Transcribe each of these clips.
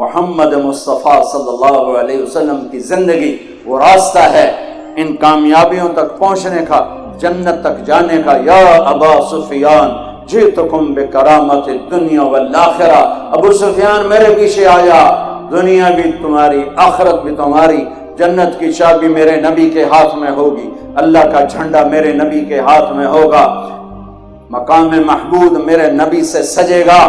محمد مصطفیٰ صلی اللہ علیہ وسلم کی زندگی وہ راستہ ہے ان کامیابیوں تک پہنچنے کا، جنت تک جانے کا۔ یا ابا سفیان جئتکم بکرامت الدنیا والآخرہ، ابو سفیان میرے پیچھے آیا، دنیا بھی تمہاری آخرت بھی تمہاری، جنت کی چابی میرے نبی کے ہاتھ میں ہوگی، اللہ کا جھنڈا میرے نبی کے ہاتھ میں ہوگا، مقام محمود میرے نبی سے سجے گا۔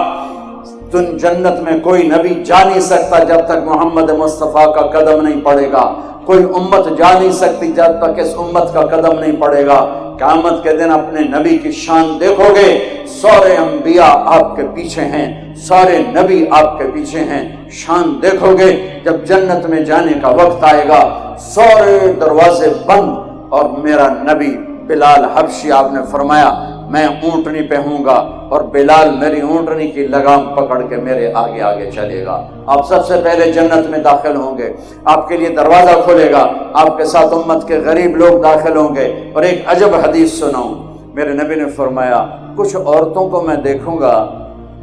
جنت میں کوئی نبی جا نہیں سکتا جب تک محمد مصطفیٰ کا قدم نہیں پڑے گا، کوئی امت جا نہیں سکتی جب تک اس امت کا قدم نہیں پڑے گا۔ قیامت کے دن اپنے نبی کی شان دیکھو گے، سارے انبیاء آپ کے پیچھے ہیں، سارے نبی آپ کے پیچھے ہیں، شان دیکھو گے۔ جب جنت میں جانے کا وقت آئے گا سارے دروازے بند اور میرا نبی بلال حبشی آپ نے فرمایا میں اونٹنی پہ ہوں گا اور بلال میری اونٹنی کی لگام پکڑ کے میرے آگے آگے چلے گا، آپ سب سے پہلے جنت میں داخل ہوں گے، آپ کے لیے دروازہ کھلے گا، آپ کے ساتھ امت کے غریب لوگ داخل ہوں گے۔ اور ایک عجب حدیث سناؤں، میرے نبی نے فرمایا کچھ عورتوں کو میں دیکھوں گا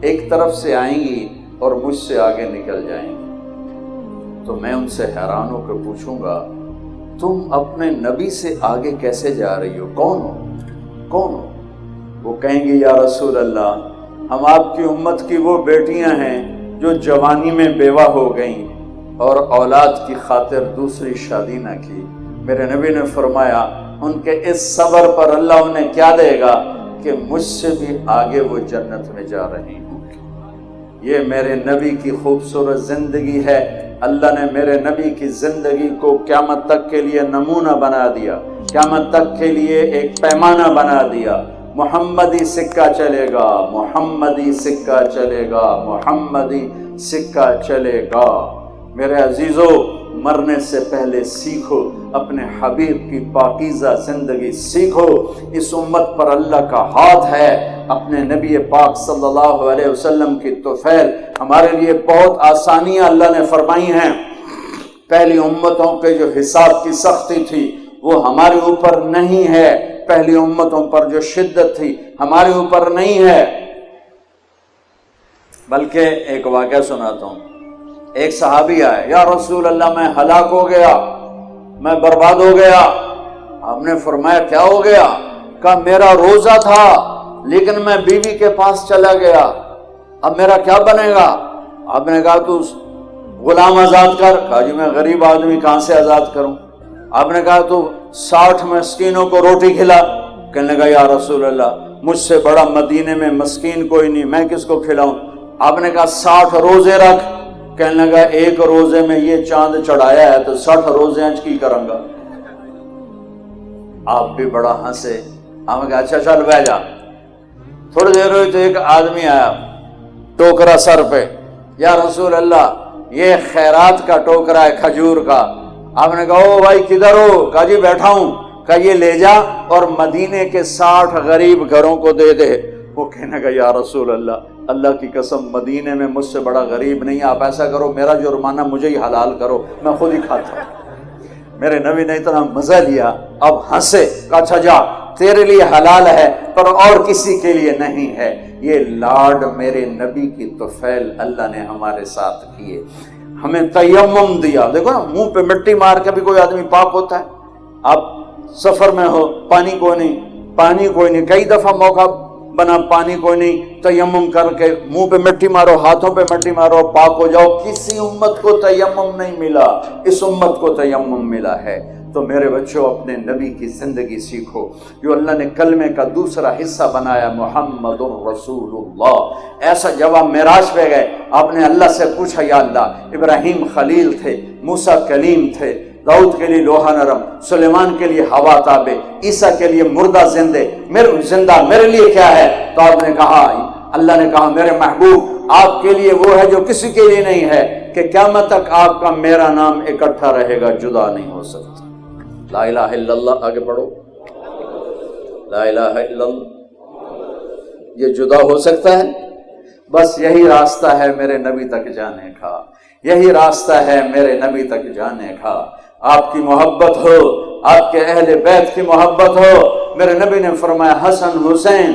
ایک طرف سے آئیں گی اور مجھ سے آگے نکل جائیں گی، تو میں ان سے حیران ہو کے پوچھوں گا تم اپنے نبی سے آگے کیسے جا رہی ہو، کون ہو کون ہو؟ وہ کہیں گے یا رسول اللہ ہم آپ کی امت کی وہ بیٹیاں ہیں جو جوانی میں بیوہ ہو گئیں اور اولاد کی خاطر دوسری شادی نہ کی۔ میرے نبی نے فرمایا ان کے اس صبر پر اللہ انہیں کیا دے گا کہ مجھ سے بھی آگے وہ جنت میں جا رہی ہوں گی۔ یہ میرے نبی کی خوبصورت زندگی ہے۔ اللہ نے میرے نبی کی زندگی کو قیامت تک کے لیے نمونہ بنا دیا، قیامت تک کے لیے ایک پیمانہ بنا دیا۔ محمدی سکہ چلے گا، محمدی سکہ چلے گا، محمدی سکہ چلے گا۔ میرے عزیزو مرنے سے پہلے سیکھو، اپنے حبیب کی پاکیزہ زندگی سیکھو۔ اس امت پر اللہ کا ہاتھ ہے، اپنے نبی پاک صلی اللہ علیہ وسلم کی طفیل ہمارے لیے بہت آسانیاں اللہ نے فرمائی ہیں۔ پہلی امتوں کے جو حساب کی سختی تھی وہ ہمارے اوپر نہیں ہے، پہلی امتوں پر جو شدت تھی ہمارے اوپر نہیں ہے۔ بلکہ ایک واقعہ سناتا ہوں، ایک صحابی آئے، یا رسول اللہ میں ہلاک ہو گیا، میں برباد ہو گیا۔ آپ نے فرمایا کیا ہو گیا؟ کہا میرا روزہ تھا لیکن میں بیوی کے پاس چلا گیا، اب میرا کیا بنے گا؟ آپ نے کہا تو غلام آزاد کر۔ کہا جی میں غریب آدمی کہاں سے آزاد کروں؟ آپ نے کہا تو 60 مسکینوں کو روٹی کھلا۔ کہنے لگا یا رسول اللہ مجھ سے بڑا مدینے میں مسکین کوئی نہیں، میں کس کو کھلاؤں؟ آپ نے کہا 60 روزے رکھ۔ کہنے لگا ایک روزے میں یہ چاند چڑھایا ہے تو 60 روزے انج کی کروں گا؟ آپ بھی بڑا ہنسے۔ آپ نے کہا اچھا چل بہ جا۔ تھوڑی دیر ہوئی تو ایک آدمی آیا، ٹوکرا سر پہ، یا رسول اللہ یہ خیرات کا ٹوکرا ہے کھجور کا۔ آپ نے کہا او بھائی کدھر ہو؟ کہا جی بیٹھا ہوں۔ کہا یہ لے جا اور مدینے کے 60 غریب گھروں کو دے دے۔ وہ کہنے کا یا رسول اللہ اللہ کی قسم مدینے میں مجھ سے بڑا غریب نہیں، آپ ایسا کرو میرا جرمانہ مجھے ہی حلال کرو، میں خود ہی کھاتا ہوں۔ میرے نبی نے اتنا مزہ لیا، اب ہنسے۔ کہا اچھا جا تیرے لیے حلال ہے پر اور کسی کے لیے نہیں ہے۔ یہ لاڈ میرے نبی کی طفیل اللہ نے ہمارے ساتھ کیے، ہمیں تیمم دیا۔ دیکھو نا منہ پہ مٹی مار کے بھی کوئی آدمی پاک ہوتا ہے؟ آپ سفر میں ہو، پانی کوئی نہیں، کئی دفعہ موقع بنا پانی کوئی نہیں، تیمم کر کے منہ پہ مٹی مارو، ہاتھوں پہ مٹی مارو، پاک ہو جاؤ۔ کسی امت کو تیمم نہیں ملا، اس امت کو تیمم ملا ہے۔ تو میرے بچوں اپنے نبی کی زندگی سیکھو جو اللہ نے کلمے کا دوسرا حصہ بنایا، محمد رسول اللہ۔ ایسا جب آپ معراج پہ گئے آپ نے اللہ سے پوچھا یا اللہ ابراہیم خلیل تھے، موسیٰ کلیم تھے، داؤد کے لیے لوہا نرم، سلیمان کے لیے ہوا تابع، عیسیٰ کے لیے مردہ زندہ، میرے لیے کیا ہے؟ تو آپ نے کہا، اللہ نے کہا میرے محبوب آپ کے لیے وہ ہے جو کسی کے لیے نہیں ہے کہ قیامت تک آپ کا میرا نام اکٹھا رہے گا، جدا نہیں ہو سکتا۔ لا الہ الا اللہ، آگے پڑھو، لا الہ الا اللہ، یہ جدا ہو سکتا ہے؟ بس یہی راستہ ہے میرے نبی تک جانے کا، یہی راستہ ہے میرے نبی تک جانے کا۔ آپ کی محبت ہو، آپ کے اہل بیت کی محبت ہو۔ میرے نبی نے فرمایا حسن حسین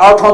8